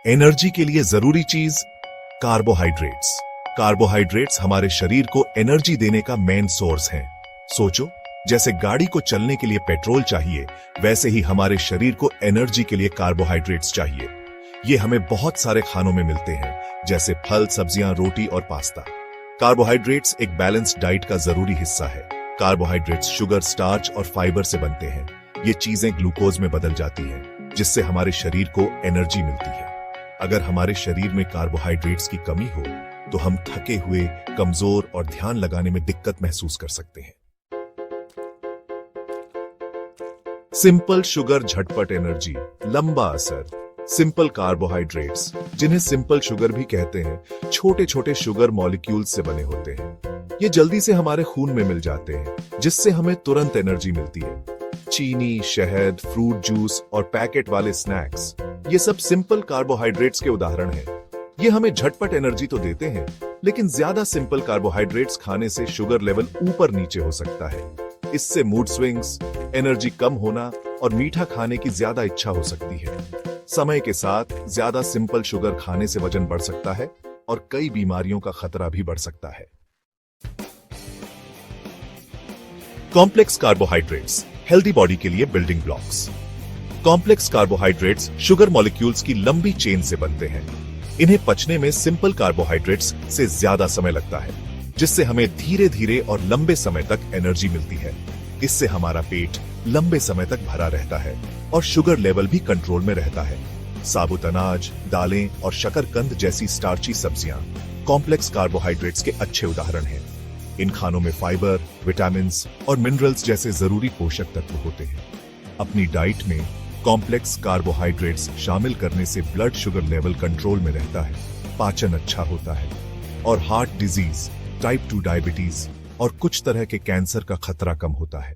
Energy के लिए जरूरी चीज कार्बोहाइड्रेट्स। कार्बोहाइड्रेट्स हमारे शरीर को एनर्जी देने का मेन सोर्स हैं। सोचो, जैसे गाड़ी को चलने के लिए पेट्रोल चाहिए, वैसे ही हमारे शरीर को एनर्जी के लिए कार्बोहाइड्रेट्स चाहिए। ये हमें बहुत सारे खानों में मिलते हैं, जैसे फल, सब्जियां, रोटी और पास्ता। कार्बोहाइड्रेट्स एक बैलेंस्ड डाइट का जरूरी हिस्सा है। कार्बोहाइड्रेट्स शुगर, स्टार्च और फाइबर से बनते हैं। ये चीजें ग्लूकोज में बदल जाती हैं, जिससे हमारे शरीर को एनर्जी मिलती है। अगर हमारे शरीर में कार्बोहाइड्रेट्स की कमी हो तो हम थके हुए, कमजोर और ध्यान लगाने में दिक्कत महसूस कर सकते हैं। सिंपल शुगर, झटपट एनर्जी, लंबा असर। सिंपल कार्बोहाइड्रेट्स, जिन्हें सिंपल शुगर भी कहते हैं, छोटे छोटे शुगर मॉलिक्यूल्स से बने होते हैं। ये जल्दी से हमारे खून में मिल जाते हैं, जिससे हमें तुरंत एनर्जी मिलती है। चीनी, शहद, फ्रूट जूस और पैकेट वाले स्नैक्स, ये सब सिंपल कार्बोहाइड्रेट्स के उदाहरण हैं। ये हमें झटपट एनर्जी तो देते हैं, लेकिन ज्यादा सिंपल कार्बोहाइड्रेट्स खाने से शुगर लेवल ऊपर नीचे हो सकता है। इससे मूड स्विंग्स, एनर्जी कम होना और मीठा खाने की ज्यादा इच्छा हो सकती है। समय के साथ ज्यादा सिंपल शुगर खाने से वजन बढ़ सकता है और कई बीमारियों का खतरा भी बढ़ सकता है। कॉम्प्लेक्स कार्बोहाइड्रेट्स, हेल्दी बॉडी के लिए building blocks. Complex carbohydrates sugar molecules की लंबी चेन से बनते हैं। इन्हें पचने में सिंपल कार्बोहाइड्रेट्स से ज्यादा समय लगता है, जिससे हमें धीरे धीरे और लंबे समय तक एनर्जी मिलती है। इससे हमारा पेट लंबे समय तक भरा रहता है और शुगर लेवल भी कंट्रोल में रहता है। साबुत अनाज, दालें और शकरकंद जैसी स्टार्ची सब्जियां कॉम्प्लेक्स कार्बोहाइड्रेट्स के अच्छे उदाहरण हैं। इन खानों में फाइबर, विटामिन्स और मिनरल्स जैसे जरूरी पोषक तत्व होते हैं। अपनी डाइट में कॉम्प्लेक्स कार्बोहाइड्रेट्स शामिल करने से ब्लड शुगर लेवल कंट्रोल में रहता है, पाचन अच्छा होता है और हार्ट डिजीज, टाइप 2 डायबिटीज और कुछ तरह के कैंसर का खतरा कम होता है।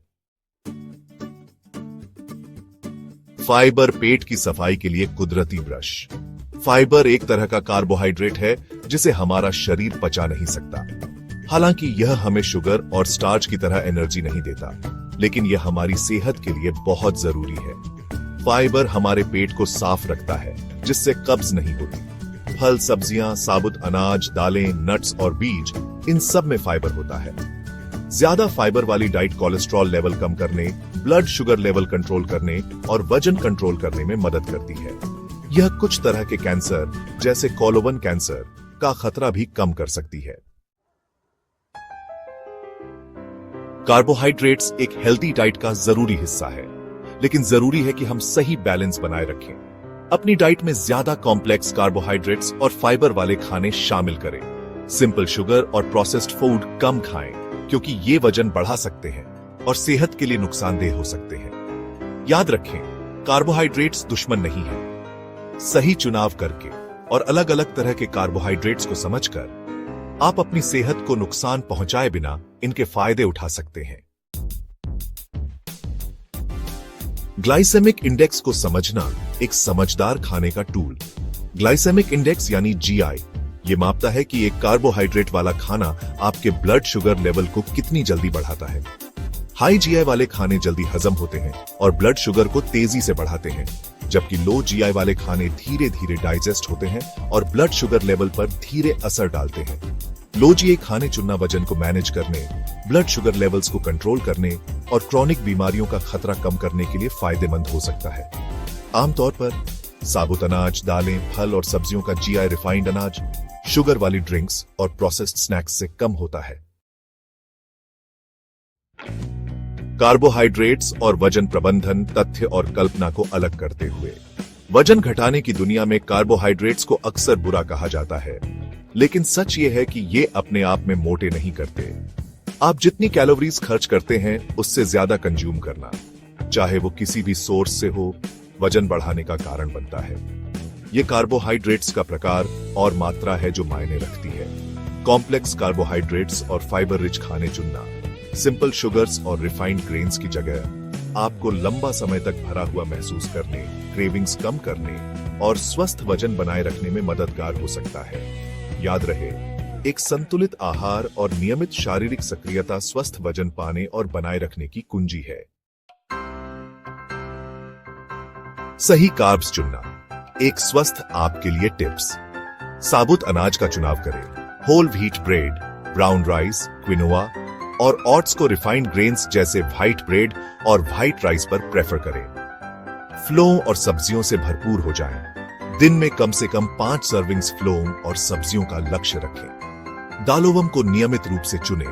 फाइबर पेट की सफाई के लिए कुदरती ब्रश। फाइबर एक तरह का कार्बोहाइड्रेट है जिसे हमारा शरीर पचा नहीं सकता। हालांकि यह हमें शुगर और स्टार्च की तरह एनर्जी नहीं देता, लेकिन यह हमारी सेहत के लिए बहुत जरूरी है। फाइबर हमारे पेट को साफ रखता है, जिससे कब्ज नहीं होती। फल, सब्जियां, साबुत अनाज, दालें, नट्स और बीज, इन सब में फाइबर होता है। ज्यादा फाइबर वाली डाइट कोलेस्ट्रॉल लेवल कम करने, ब्लड शुगर लेवल कंट्रोल करने और वजन कंट्रोल करने में मदद करती है। यह कुछ तरह के कैंसर, जैसे कोलोन कैंसर, का खतरा भी कम कर सकती है। कार्बोहाइड्रेट्स एक हेल्दी डाइट का जरूरी हिस्सा है, लेकिन जरूरी है कि हम सही बैलेंस बनाए रखें। अपनी डाइट में ज्यादा कॉम्प्लेक्स कार्बोहाइड्रेट्स और फाइबर वाले खाने शामिल करें। सिंपल शुगर और प्रोसेस्ड फूड कम खाएं, क्योंकि ये वजन बढ़ा सकते हैं और सेहत के लिए नुकसानदेह हो सकते हैं। याद रखें, कार्बोहाइड्रेट्स दुश्मन नहीं है। सही चुनाव करके और अलग अलग तरह के कार्बोहाइड्रेट्स को समझकर आप अपनी सेहत को नुकसान पहुंचाए बिना इनके फायदे उठा सकते हैं। ग्लाइसेमिक इंडेक्स को समझना एक समझदार खाने का टूल। ग्लाइसेमिक इंडेक्स यानी जीआई, ये मापता है कि एक कार्बोहाइड्रेट वाला खाना आपके ब्लड शुगर लेवल को कितनी जल्दी बढ़ाता है। हाई जीआई वाले खाने जल्दी हजम होते हैं और ब्लड शुगर को तेजी से बढ़ाते हैं, जबकि लो जीआई वाले खाने धीरे धीरे डाइजेस्ट होते हैं और ब्लड शुगर लेवल पर धीरे असर डालते हैं। लो जीआई खाने चुनना वजन को मैनेज करने, ब्लड शुगर लेवल्स को कंट्रोल करने और क्रॉनिक बीमारियों का खतरा कम करने के लिए फायदेमंद हो सकता है। आमतौर पर साबुत अनाज, दालें, फल और सब्जियों का जीआई रिफाइंड अनाज, शुगर वाली ड्रिंक्स और प्रोसेस्ड स्नैक्स से कम होता है। कार्बोहाइड्रेट्स और वजन प्रबंधन, तथ्य और कल्पना को अलग करते हुए, वजन घटाने की दुनिया में कार्बोहाइड्रेट्स को अक्सर बुरा कहा जाता है, लेकिन सच ये है कि ये अपने आप में मोटे नहीं करते। आप जितनी कैलोरीज खर्च करते हैं, उससे ज्यादा कंज्यूम करना, चाहे वो किसी भी सोर्स से हो, वजन बढ़ाने का कारण बनता है। ये कार्बोहाइड्रेट्स का प्रकार और मात्रा है जो मायने रखती है। कॉम्प्लेक्स कार्बोहाइड्रेट्स और फाइबर रिच खाने चुनना सिंपल शुगर्स और रिफाइंड ग्रेन्स की जगह आपको लंबा समय तक भरा हुआ महसूस करने, क्रेविंग्स कम करने और स्वस्थ वजन बनाए रखने में मददगार हो सकता है। याद रहे, एक संतुलित आहार और नियमित शारीरिक सक्रियता स्वस्थ वजन पाने और बनाए रखने की कुंजी है। सही कार्ब्स चुनना। एक स्वस्थ आपके लिए टिप्स। साबुत अनाज का चुनाव करें। Whole wheat bread, brown rice, quinoa और ओट्स को रिफाइंड ग्रेन्स जैसे व्हाइट ब्रेड और व्हाइट राइस पर प्रेफर करें। फ्लोम और सब्जियों से भरपूर हो जाएं। दिन में कम से कम 5 सर्विंग्स फ्लोम और सब्जियों का लक्ष्य रखें। दालोवम को नियमित रूप से चुनें।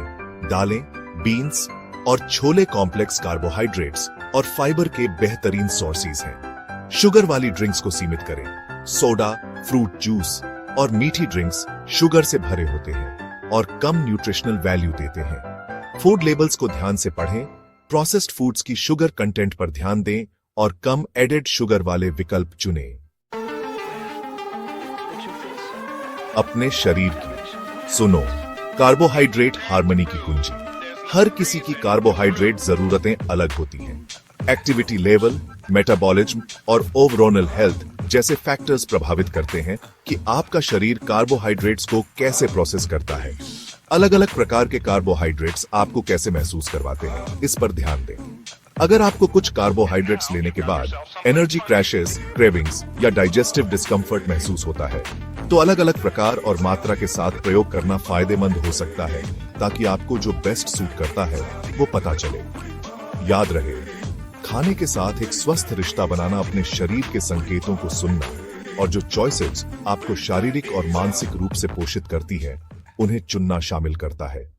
दालें, बीन्स और छोले कॉम्प्लेक्स कार्बोहाइड्रेट्स और फाइबर के बेहतरीन सोर्सेज हैं। शुगर वाली ड्रिंक्स को सीमित करें। सोडा, फ्रूट जूस और मीठी ड्रिंक्स शुगर से भरे होते हैं और कम न्यूट्रिशनल वैल्यू देते हैं। फूड लेबल्स को ध्यान से पढ़ें। प्रोसेस्ड फूड्स की शुगर कंटेंट पर ध्यान दें और कम एडेड शुगर वाले विकल्प चुनें। अपने शरीर की सुनो। कार्बोहाइड्रेट हार्मनी की कुंजी। हर किसी की कार्बोहाइड्रेट जरूरतें अलग होती हैं। एक्टिविटी लेवल, मेटाबॉलिज्म और ओवरऑल हेल्थ जैसे फैक्टर्स प्रभावित करते हैं कि आपका शरीर कार्बोहाइड्रेट्स को कैसे प्रोसेस करता है। अलग अलग प्रकार के कार्बोहाइड्रेट्स आपको कैसे महसूस करवाते हैं, इस पर ध्यान दें। अगर आपको कुछ कार्बोहाइड्रेट्स लेने के बाद एनर्जी क्रैशेस, क्रेविंग्स या डाइजेस्टिव डिस्कम्फर्ट महसूस होता है, तो अलग अलग प्रकार और मात्रा के साथ प्रयोग करना फायदेमंद हो सकता है, ताकि आपको जो बेस्ट सूट करता है वो पता चले। याद रहे, खाने के साथ एक स्वस्थ रिश्ता बनाना, अपने शरीर के संकेतों को सुनना और जो चॉइसेस आपको शारीरिक और मानसिक रूप से पोषित करती है, उन्हें चुनना शामिल करता है।